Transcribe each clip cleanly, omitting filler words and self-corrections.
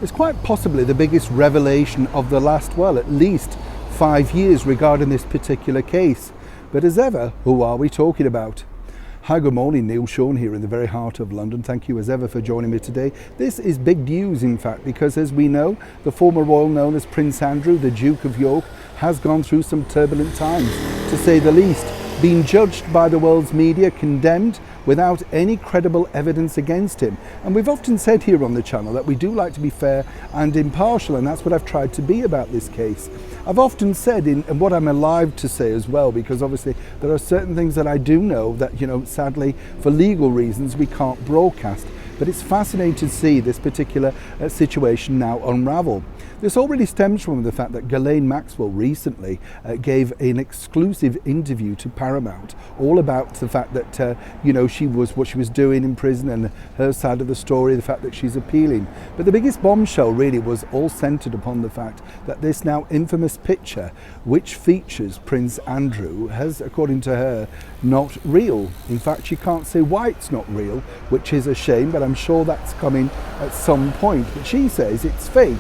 It's quite possibly the biggest revelation of the last, well, at least 5 years regarding this particular case. But as ever, who are we talking about? Hi, good morning, Neil Sean here in the very heart of London. Thank you as ever for joining me today. This is big news, in fact, because as we know, the former royal known as Prince Andrew, the Duke of York, has gone through some turbulent times, to say the least, being judged by the world's media, condemned without any credible evidence against him. And we've often said here on the channel that we do like to be fair and impartial, and that's what I've tried to be about this case. I've often said, and what I'm alive to say as well, because obviously there are certain things that I do know that, sadly, for legal reasons, we can't broadcast. But it's fascinating to see this particular situation now unravel. This already stems from the fact that Ghislaine Maxwell recently gave an exclusive interview to Paramount, all about the fact that she was what she was doing in prison and her side of the story, the fact that she's appealing. But the biggest bombshell really was all centered upon the fact that this now infamous picture, which features Prince Andrew, has, according to her, not real. In fact, she can't say why it's not real, which is a shame, but I'm sure that's coming at some point. But she says it's fake.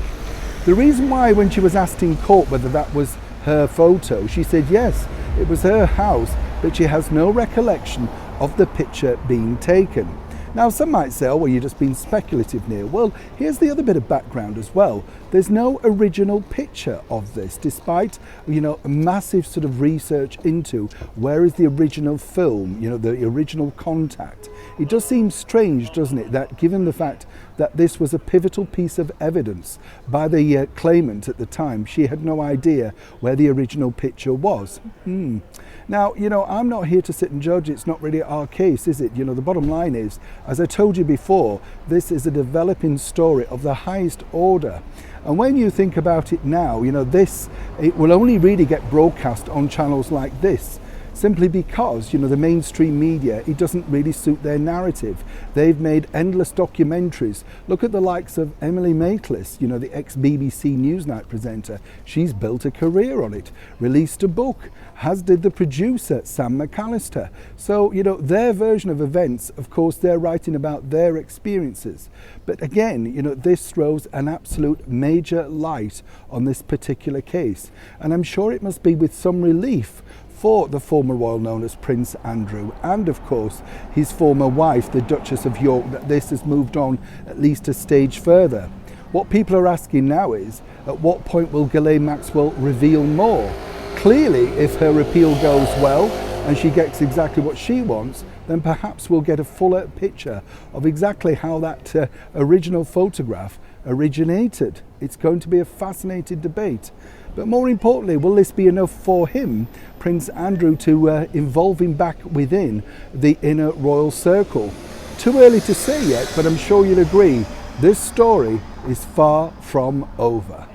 The reason why, when she was asked in court whether that was her photo, she said yes, it was her house, but she has no recollection of the picture being taken. Now, some might say, oh, well, you're just being speculative, Neil. Well, here's the other bit of background as well. There's no original picture of this, despite, a massive sort of research into where is the original film, the original Contact. It does seem strange, doesn't it, that given the fact that this was a pivotal piece of evidence by the claimant at the time, she had no idea where the original picture was. Now, I'm not here to sit and judge. It's not really our case, is it? The bottom line is, as I told you before, this is a developing story of the highest order. And when you think about it now, it will only really get broadcast on channels like this, simply because, the mainstream media, it doesn't really suit their narrative. They've made endless documentaries. Look at the likes of Emily Maitlis, the ex-BBC Newsnight presenter. She's built a career on it, released a book, as did the producer, Sam McAllister. So, their version of events, of course, they're writing about their experiences. But again, this throws an absolute major light on this particular case. And I'm sure it must be with some relief for the former royal known as Prince Andrew, and of course his former wife, the Duchess of York, that this has moved on at least a stage further. What people are asking now is, at what point will Ghislaine Maxwell reveal more? Clearly, if her appeal goes well and she gets exactly what she wants, then perhaps we'll get a fuller picture of exactly how that original photograph originated. It's going to be a fascinating debate. But more importantly, will this be enough for him, Prince Andrew, to involve him back within the inner royal circle? Too early to say yet, but I'm sure you'll agree, this story is far from over.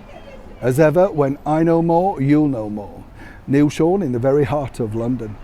As ever, when I know more, you'll know more. Neil Sean in the very heart of London.